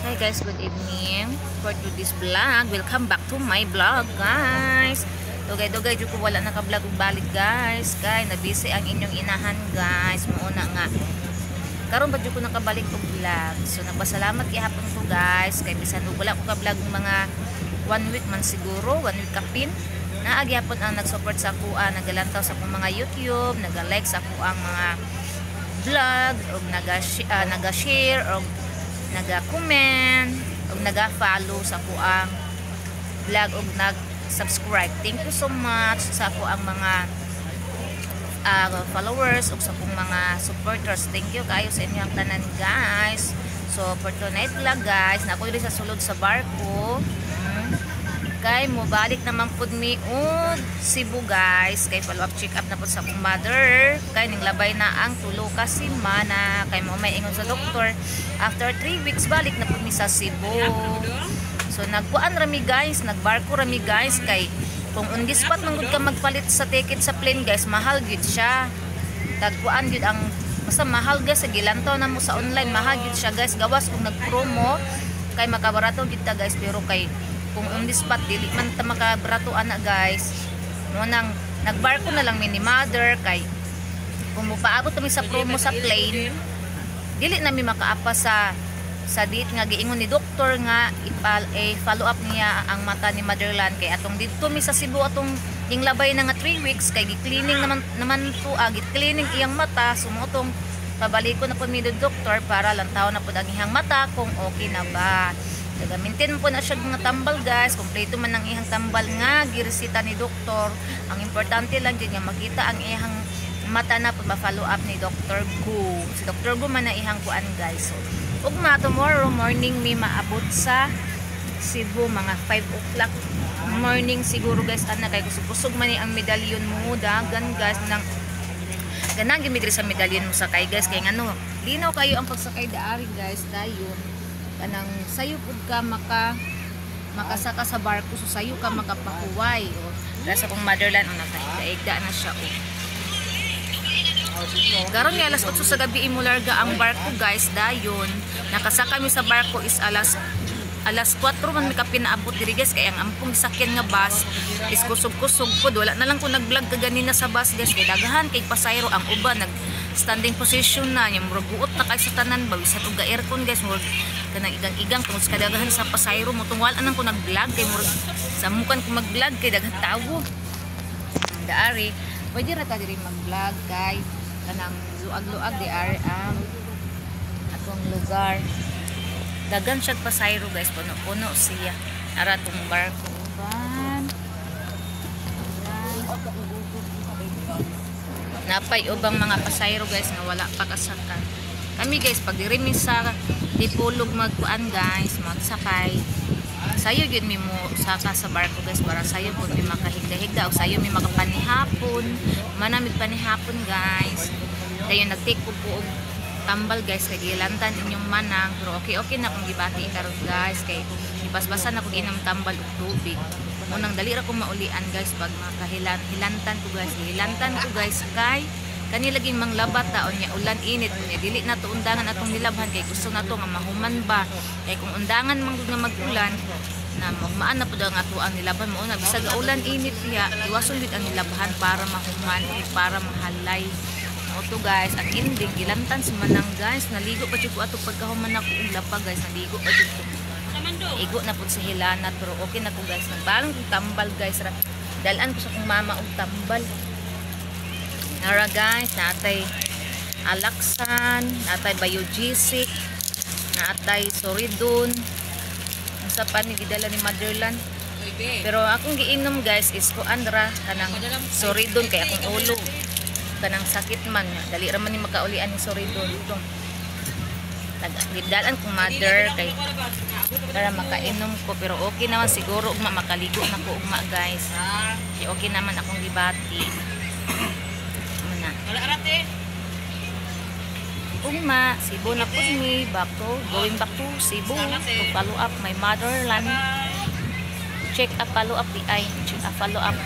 Hi guys, good evening. For today's vlog, welcome back to my vlog guys. Dugay-dugay jud ko wala naka-vlog ug balik guys. Kay na busy ang inyong inahan guys. Muuna nga. Karon ba jud ko nakabalik og vlog. So nagpasalamat gihapon ko guys kay bisan ug wala ko ka-vlog mga 1 week man siguro, 1 week kapin. Naa gihapon ang nag-support sa ako, nagalantaw sa akong mga YouTube, naga-like sa ako ang mga vlog ug naga-share ug naga-comment ug naga-follow sa ako ang vlog ug nag-subscribe. Thank you so much sa ako ang mga followers ug sa akong mga supporters. Thank you kayo sa inyong tanan guys. So for tonight vlog guys, na ako diri sa sulod sa barko. Kay mo balik naman pud mi og Cebu guys, kay follow up check up na pud sa akong mother, kay ning labay na ang tulo ka semana, kay mo may ingon sa doktor after 3 weeks balik na pud mi sa Cebu. So nagkuan rami guys, nagbarko rami guys, kay kung on the spot man gud ka magpalit sa ticket sa plane guys, mahal gid siya. Tagkuan gid ang basta mahal guys, sa gilantaw na mo sa online, mahal gid siya guys. Gawas kung nagpromo kay makabarato gid ta guys, pero kay kung on the spot dili man ta makabrato ana guys, mo nang nagbarko na lang ni mother, kay kung mopaabot kami sa promo sa plane dili na mi makaapa sa date nga giingon ni doktor nga follow up niya ang mata ni motherland. Kay atong dito mi sa Cebu atong labay na nga 3 weeks kay gi-cleaning naman to gi-cleaning iyang mata. Sumutong pabaliko na po mi do doktor para lantaw na po ang iyang mata kung okay na ba. Gagamitin po na siya mga tambal guys, kompleto man ang ihang tambal nga giresita ni doktor. Ang importante lang din nga makita ang ihang mata na po ma-follow up ni Dr. Gu. Si Dr. Gu man na ihang kuan guys. So ugma tomorrow morning may maabot sa Cebu mga 5 o'clock morning siguro guys, ana kay kusog man ni ang medalyon mo dagan guys nang ganang gimidri sa medalyon mo sakay guys, kay ngano linaw kayo ang pagsakay daari guys dayon kanang sayo pud ka makasaka sa barko, so sayo ka makapahuway o sa kong motherland ang nakaigda na siya o karon nga alas 8 sa gabi imo larga ang barko guys. Dayon nakasaka mi sa barko is alas 4 man mi ka pinaabot diri guys, kay ang ampong sakyan nga bus is kusog-kusog pud. Wala na lang ko nag-vlog kaganina sa bus guys, kay daghan kay pasayro ang uban nag standing position na nya murag buot na kay sa tanan ba bisan og aircon guys, murag kanang igang-igang tungod sa kadaghan sa pasayro mo tungwal anang ko nag-vlog kay murag samukan ko mag-vlog kay daghan tawo daari. Pwede ra ta diri mag-vlog kay kanang luag-luag di ari ang atong lugar. Dagan siya pasayro guys, puno-puno siya. Ara tong barko uban. Napay ubang mga pasayro guys nga wala pa kasaka. Kami guys pag diri mi sa Dipolog magkuan guys, magsakay. Sayo gyud mi mo saka sa barko guys para sayo pud mi makahigda-higda o sayo mi makapanihapon. Manamig panihapon guys. Dayon nagtake ko po og tambal guys kay gilantan inyong manang, pero okay na kung gibati karon guys kay ipasbasan na kog inom tambal ug tubig. Unang dali ra ko maulian guys pag makahilantan ko guys. Hilantan ko guys kay kani lagi manglabat taon niya ulan init kunya dili na to undangan atong nilabhan kay gusto na to nga mahuman ba. Kay kung undangan man nga magulan na magmaan na pud ang ato ang nilabhan mo na bisag ulan init niya iwason gid ang nilabhan para mahuman o para mahalay. Oto guys, ang ending gilantan si manang guys, naligo pa jud ko ato pagkahuman ako og lapa guys, naligo pa jud ko. Igo na pud sa hilanat pero okay na ko guys. Nagbalong kong tambal guys. Dalan ko sa kong mama og tambal. Nara guys, natay Alaksan, natay Biogesic, natay Soridon. Unsa pa ni gidala ni motherland. Pero akong giinom guys is kuan ra kanang Soridon kay akong ulo kanang sakit man dali ra man ni makaulian ni Soridon itong nagdalan kong mother kay para makainom ko, pero okay naman siguro ugma makaligo na ko ugma guys. Okay naman akong gibati muna ugma Cebu na po mi going back to Cebu to follow up my motherland, check up follow up follow up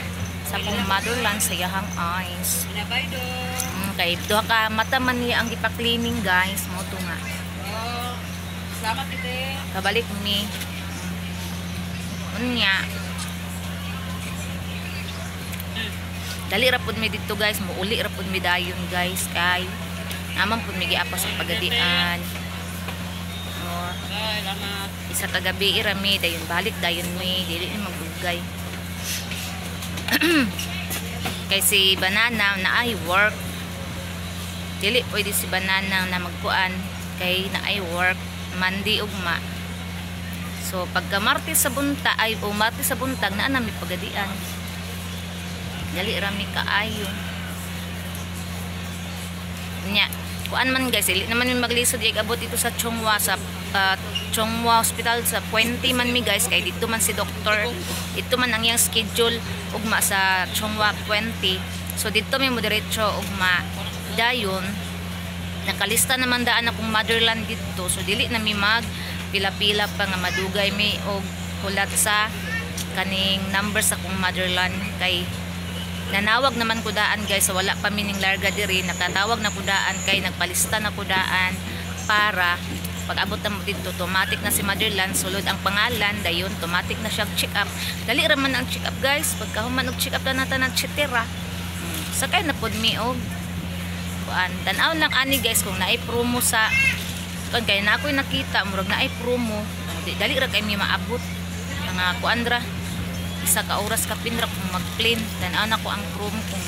sa akong motherland sa yahang eyes. Kay duha ka mata man niya ang ipa-cleaning guys, mo to nga. Salamat ite. Kabalik mi. Unya. Dali ra pud mi dito guys, muuli ra pud mi dayon guys kay naman pud mi giapas sa pagadian. Oh, Salamat. isa ka gabi ra mi dayon balik dayon mi dili ni magdugay. Kay si Banana na ay work. Dili pwede si Banana na magkuan kay na ay work Monday ugma. So pagka Martes sa bunta ay o Martes sa buntag naa na mi pagadian. Dali rami kaayo. Nya, kuan man guys, dili naman mi maglisod ig abot ito sa Chongwa sa Chongwa Hospital sa Puente man mi guys kay dito man si doktor. Ito man ang iyang schedule ugma sa Chongwa Puente. So dito mi mo diretso ugma dayon. Nakalista naman daan akong motherland dito. So dili na mi mag pila-pila pa nga madugay mi og hulat sa kaning number sa akong motherland kay nanawag naman ko daan guys, so wala pa mining larga diri, nakatawag na ko daan kay nagpalista na ko daan para pag abot na mo dito automatic na si motherland sulod ang pangalan dayon automatic na siya check up. Dali ra man ang check up guys, pagka human og check up na nata ng chitera. Sakay na pod mi og kuan. Tan-aw lang ani guys kung naay promo sa kan kay na ako'y nakita murag naay promo. Dali ra kay mi maabot. Nga kuan ra isa ka oras ka pinra kung mag-clean dan ana ko ang room kung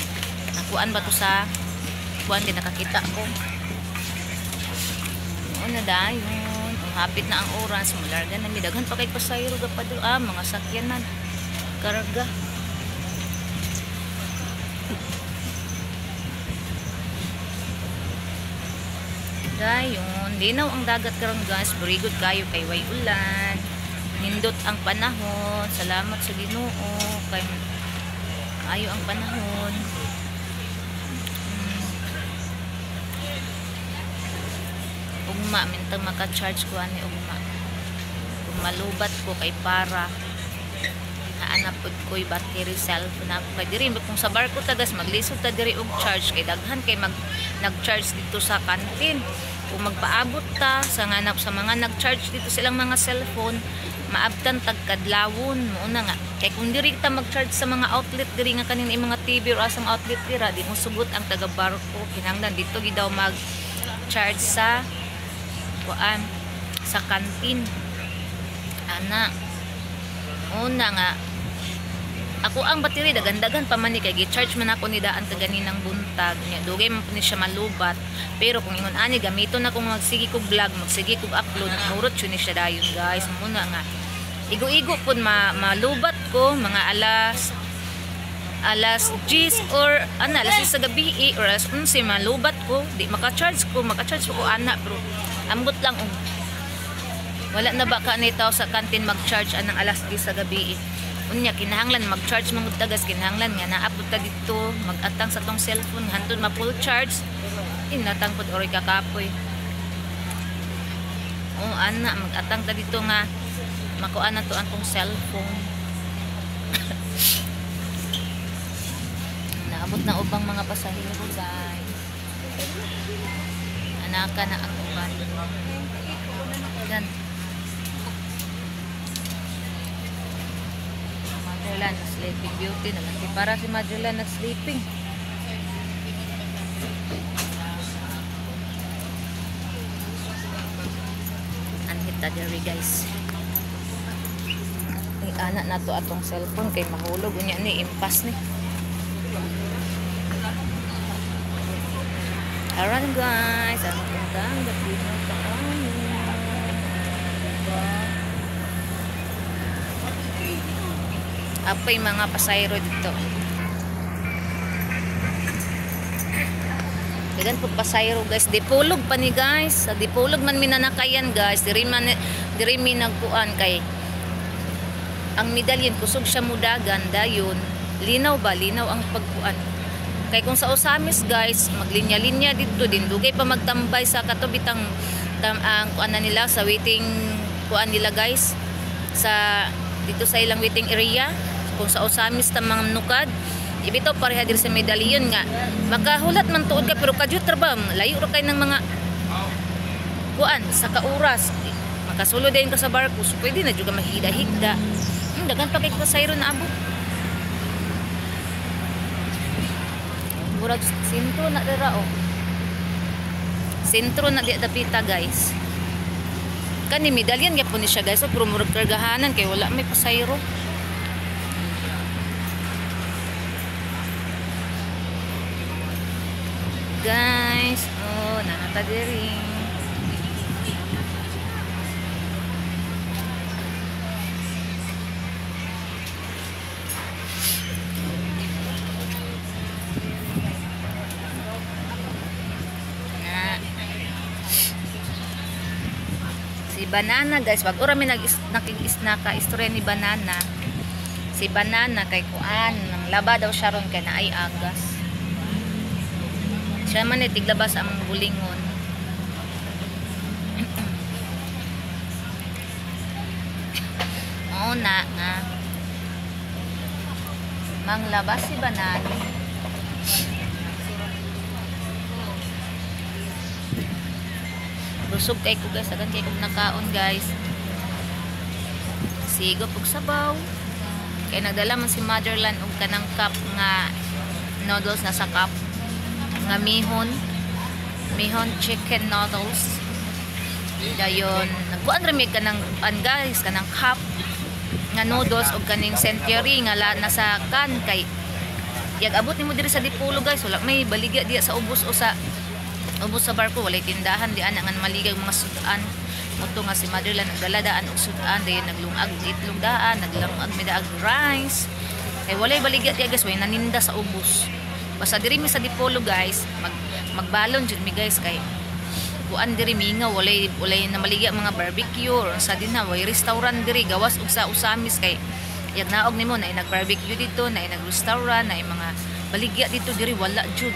nakuan ba to sa kuan din nakakita ko ano dayon hapit na ang oras mularga na midaghan pa kay pasayro gapado mga sakyanan karga dayon linaw ang dagat karon guys very good kayo kay way ulan nindot ang panahon. Salamat sa Ginoo kay ayo ang panahon. Ugma mintang maka-charge ko ani ugma. Kung malubat ko kay para naanap pud ko'y battery cellphone na kay diri kung sa barko tagas maglisod ta diri og charge kay daghan kay nag-charge dito sa kantin. Kung magpaabot ta sa nganap sa mga nag-charge dito silang mga cellphone maabtan tagkadlawon mo na nga kay kung diri ta mag-charge sa mga outlet diri nga kanin mga TV or asang outlet dira di mo sugot ang taga barko kinahanglan dito gid daw mag-charge sa kuan sa kantin ana una nga ako ang battery dagan-dagan pa man ni kay gi-charge man ako ni daan kaganinang buntag nya dugay man po ni siya malubat pero kung ingon ani gamiton na kung magsigi kog vlog magsigi kog upload murot yun ni siya dayon guys muna nga igo-igo pud malubat ko mga alas 10 or alas 6 sa gabi or alas 11 malubat ko di maka-charge ko ana bro ambot lang wala na ba ka nitaw sa kantin mag-charge anang alas 10 sa gabi unya kinahanglan mag-charge mangud tagas kinahanglan nga naabot ta dito mag-atang sa tong cellphone hantod ma full charge inatang pud oray kakapoy ana mag-atang ta dito nga makuan na to ang tong cellphone naabot na ubang mga pasahero guys anaka na ako ba yan Magellan sleeping beauty naman para si Magellan nag-sleeping anhit ta diri guys anak na to atong cellphone kay mahulog unya ni impas ni aran guys ang gandang gabi na taon apay mga pasayro dito dagan po pasayro guys dipulog pa ni guys sa dipulog man minanakayan guys diri mi nagkuan kay ang medalyon kusog siya mudagan dayon linaw ang pagkuan kay kung sa Osamis guys maglinya-linya dito din dugay pa magtambay sa katubitang ang kuan nila sa waiting kuan nila guys sa dito sa ilang waiting area kung sa Osamis ta mga nukad ibitaw pareha diri sa medalyon nga makahulat man tuod ka pero kadyut ra ba layo ra kay ng mga kuan sa kauras Makasulo din ka sa barko, so pwede na juga mahigda-higda. Dagan pa kay pasayro na abot. Murag sentro na dira oh. Sentro na di dapita guys. Kani medalyan gyapon ni siya guys, so pero murag kargahanan kay wala may pasayro. Guys, oh, nanata diri. Si Banana guys, wag ora mi nakig-isna ka istorya ni Banana. Si Banana kay kuan, nang laba daw siya ron kay naay agas. Siya man tiglabas ang bulingon. Oo na nga. Manglabas si Banana. Busog kay ko guys, agan kay ko nakaon guys. Sigo pug sabaw. Kay nagdala man si Motherland og kanang cup nga noodles na sa cup. Nga mihon chicken noodles. Dayon nagkuan ra mi kanang pan guys, kanang cup nga noodles og kaning century nga nasa kan kay yag abot nimo diri sa Dipolo guys, wala may baligya diya sa ubos o sa barko, walay tindahan di ana nga maligay mga sudan. Moto nga si Motherland nagdala daan og sudan, dayon naglungag itlog daan, naglungag midaag rice. Kay walay baligya diya guys, way naninda sa ubos. Basta diri mi sa Dipolo guys, magbalon jud mi guys kay kuan diri minga walay na maligya mga barbecue or sa dinha way restaurant diri gawas og sa usamis kay yag naog nimo na nag-barbecue dito, na nag-restaurant, na mga baligya dito diri wala jud.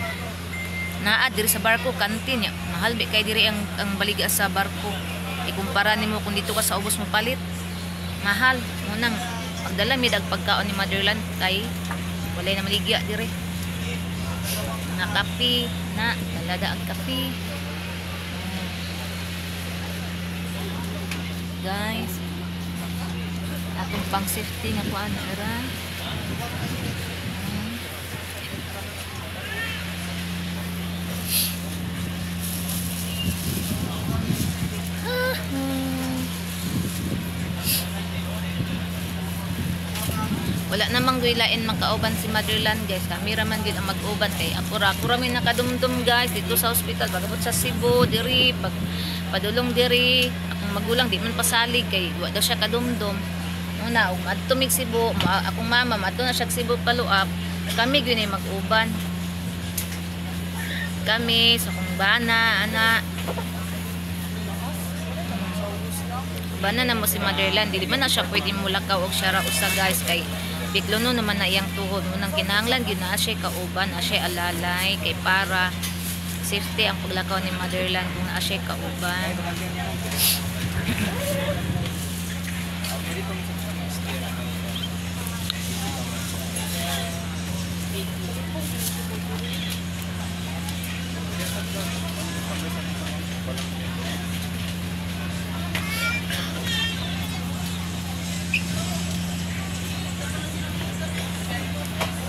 Naa diri sa barko kantin ya. Mahal bi kay diri ang baligya sa barko. Ikumpara nimo kung dito ka sa ubos mo palit. Mahal. Unang pagdala mi dag pagkaon ni Motherland kay walay na maligya diri. Na kape na dalada ang kape. Guys, atong pang safety nga kuan era. Wala namang gilain magkauban si Motherland guys. Kami raman gid ang mag-uban kay ako ra mi nakadumdum guys dito sa ospital pagabot sa Cebu diri pag padulong diri akong magulang di man pasalig kay wa daw siya kadumdum. Una ug adto mig Cebu, akong mama adto na siya Cebu paluap. Kami gyud ni mag-uban. Kami sa kong bana ana bana na mo si Motherland dili man na siya pwede mulakaw og siya ra usa guys kay bitlono naman na iyang tuhod. Unang kinahanglan gyud na siya kauban, na siya alalay kay para safety ang paglakaw ni Motherland kung na siya kauban.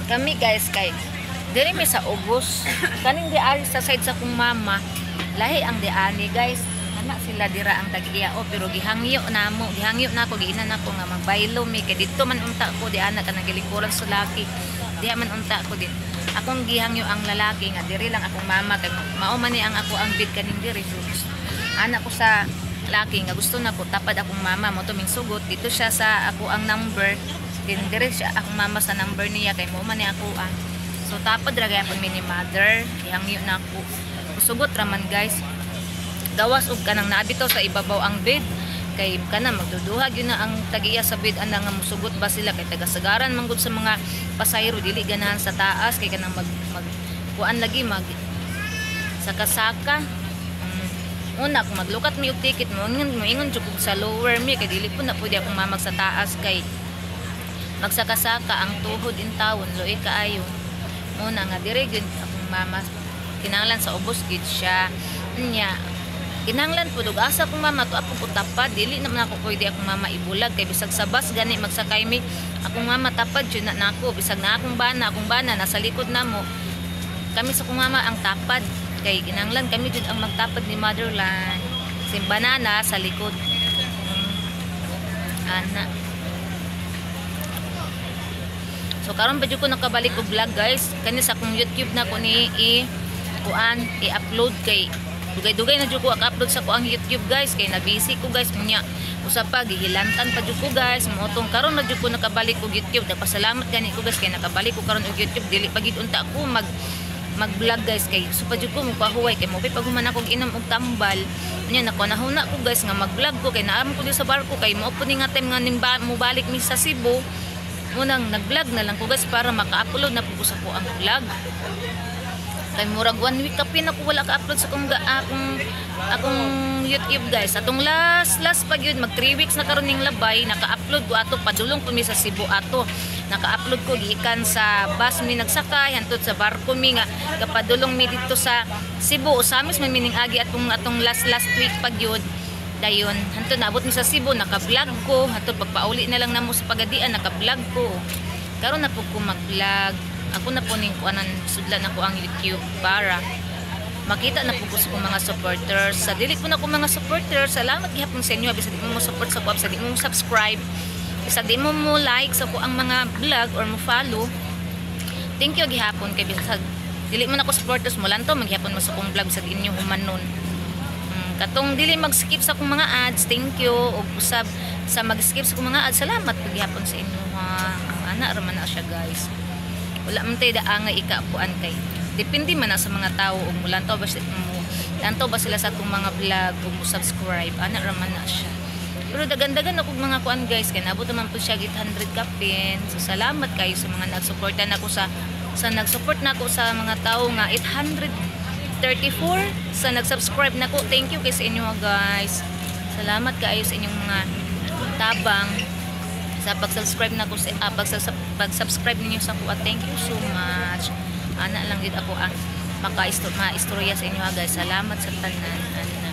Kami guys kay diri mi sa ubos kaning di ari sa side sa kong mama lahi ang diani guys ana sila dira ang tagiya o pero gihangyo nako giinan nako nga magbaylo mi kay dito man unta ko di ana kanang gilingkuran sa laki diha man unta ko din akong gihangyo ang lalaki nga diri lang akong mama kay mao man ni ang ako ang bid kaning diri ana ko sa laki nga gusto nako tapad akong mama mo tuming sugot dito siya sa ako ang number din dire siya akong mama sa number niya kay mo man ni ako ang so tapad ra gyapon mi ni mother gihangyo nako sugot raman guys gawas og kanang naabito sa ibabaw ang bed kay kana magduduhag yun na ang tagiya sa bed ana nga musugot ba sila kay tagasagaran man gud sa mga pasayro dili ganahan sa taas kay kanang mag kuan lagi mag saka-saka una kung maglukat mi og ticket mo ingon jud sa lower mi kay dili po na pwede akong mamag sa taas kay magsaka-saka ang tuhod in tawon luoy kaayo una nga dire gyud akong mama kinahanglan sa ubos gid siya nya Kinanglan po dug asa kong mama to ako tapad dili naman ako pwede akong mama ibulag kay bisag sa bus gani magsakay mi akong mama tapad jud na nako bisag na akong bana nasa likod namo kami sa akong mama ang tapad kay kinanglan kami jud ang magtapad ni motherland si banana sa likod ana. So karon ba jud ko nakabalik og vlog guys kani sa akong YouTube na ko ni i-upload kay dugay-dugay na jud ko upload sa ko ang YouTube guys kay na busy ko guys munya usa pa gihilantan pa jud ko guys mootong karon na jud ko nakabalik og YouTube nagpasalamat gani ko guys kay nakabalik ko karon og YouTube dili pa gid unta ko mag-vlog guys kay so pa jud ko magpahuway kay mo pag human ako inom og tambal unya nakunahuna ko guys nga mag-vlog ko kay naam ko sa barko kay mo ni nga time nga mo balik mi sa Cebu munang nag-vlog na lang ko guys para maka-upload na po sa ko ang vlog. Kay murag 1 week kapin ako wala ka-upload sa akong YouTube guys. Atong last pag yun mag 3 weeks na karon ning labay naka-upload ko ato padulong ko mi sa Cebu ato. Naka-upload ko gikan sa bus mi nagsakay hantud sa barko mi nga kapadulong mi dito sa Cebu. Usamis man mining agi atong last week pag yun. Dayon hantud naabot mi sa Cebu naka-vlog ko hantud pagpauli na lang namo sa pagadian naka-vlog ko. Karon na pud ko mag-vlog. Ako na po ning kuanan sudlan ako ang YouTube para makita na po ko sa mga supporters. Sa dili ko na ko mga supporters, salamat gihapon sa inyo bisag di mo support sa ko, bisag di mo subscribe, bisag di mo like sa ko ang mga vlog or mo follow. Thank you gihapon kay bisag dili mo na ko supporters mo lanto maghapon mo sa kong vlog sa inyo humanon. Katong dili mag-skip sa akong mga ads, thank you. Og usab sa mag-skip sa akong mga ads, salamat gihapon sa inyo ha. Ana ra man na siya guys. Wala man tayo daangay ikaapuan kay depende man na sa mga tao ug mulantaw ba sila sa atong mga vlog ug mo subscribe ana ra man na siya pero dagan-dagan ako mga kuan guys kay nabot naman po siya 800 kapin so salamat kayo sa mga nagsuporta nako sa nagsupport nako sa mga tao nga 834 sa nagsubscribe nako thank you kay sa inyo guys salamat kayo sa inyong mga tabang sa pag-subscribe na ko sa pag-subscribe ninyo sa kuha. Thank you so much. Ana lang gid ako ang maistorya sa inyo guys. Salamat sa tanan. Ana.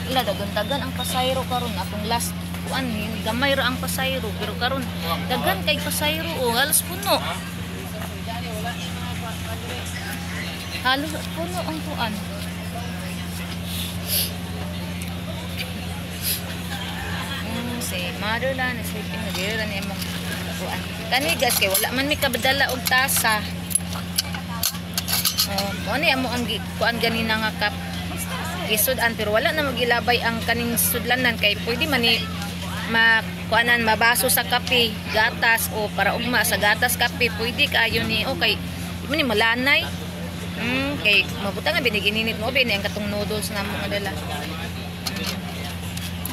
Ila dagan ang pasayro karon atong last kuan ni gamay ra ang pasayro pero karon dagan kay pasayro halos puno. Halos puno ang kuan. Si motherland is sleeping na dira ni imong kuan. Kani guys kay wala man mi kabadala og tasa. Mo ni amo ang kuan ganina nga cup. Gisud-an pero wala na magilabay ang kaning sudlanan kay pwede man ni kuanan mabaso sa kape, gatas o para ugma sa gatas kape pwede kayo ni okay. Di man ni malanay. Kay mabutang nga binigininit mo bini ang katong noodles na mo dala.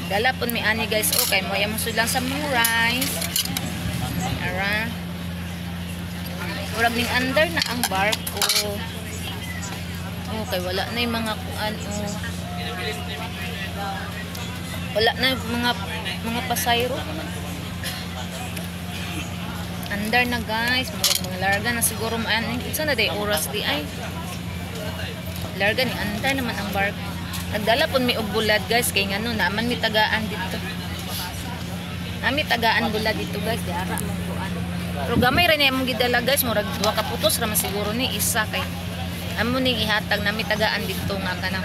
Dala pun mi ani guys okay mo yamo sudlang sa mga rice ara urag ning under na ang barko okay wala na yung mga kuan wala na yung mga pasayro under na guys mga larga na siguro maan isa na day oras di ay larga ni under naman ang barko. Nagdala pun mi og bulad guys kay ngano naman mi tagaan dito. Nami tagaan bulad dito guys di ara mong kuan. Pero gamay ra ni among gidala guys murag 2 ka putos ra man siguro ni isa kay amo ning ihatag nami tagaan dito nga kanang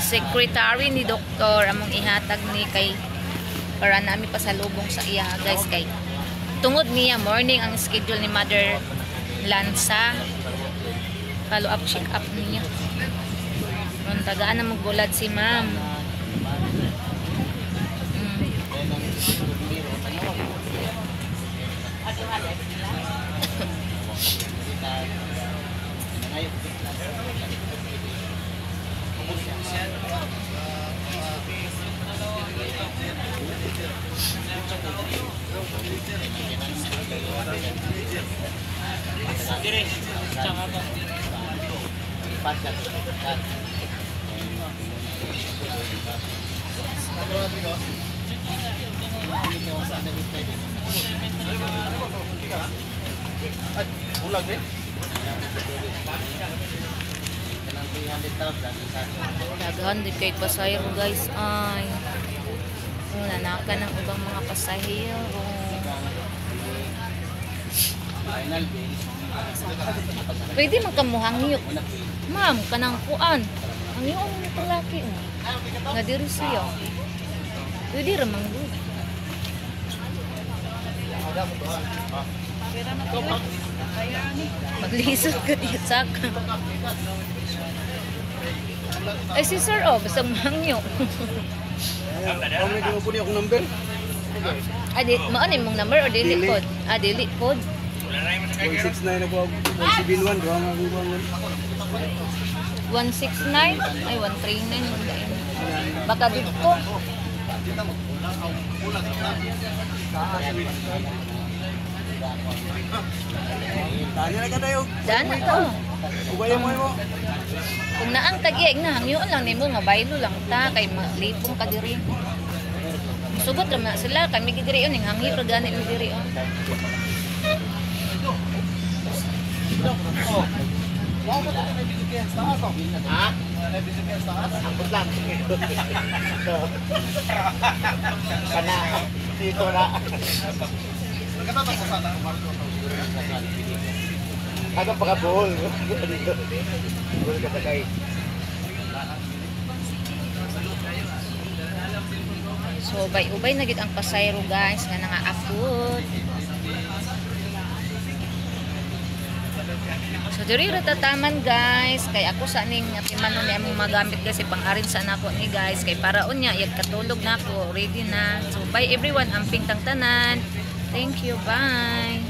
secretary ni doktor among ihatag ni kay para nami pasalubong sa iya guys kay tungod niya morning ang schedule ni Mother Lanza follow up check up niya. Tagaan na magbulad si ma'am. Ulag eh. Daghan di kay pasahero guys ay. Nanaka ng ubang mga pasahero. Pwede man ka mo hangyo. Ma'am, kanang kuan. Ang iyo ang palaki oh. Nga diri siya. Pwede ra man gud. Maglisod ka di saka. Ay si sir oh, basta hangyo. Kami ko po niya akong number. Adi, mao ni mong number o dili Dili. code? Ah, dili code. 169 ako. 171 raw nga akong kuwan. 169 ay 139 mo dai. Baka dito. Tanya na ka tayo. Dana to. Ubaya mo mo. Kung naang tag-iig na hangyoon lang nimo nga baylo lang ta kay malipong ka diri. Sugot ra man sila kay mi diri ning hangyo ra gani mi diri on. Ha? Ambot lang. Kana dito na. Ano pa buhol? Buhol ka tagay. So ubay-ubay na gid ang pasayro guys nga nangaabot. So diri ra tataman guys kay ako sa ning timanon ni among magamit kasi pang-arin sa nako ni guys kay para unya yag katulog nako ready na. So bye everyone, amping tang tanan. Thank you, bye.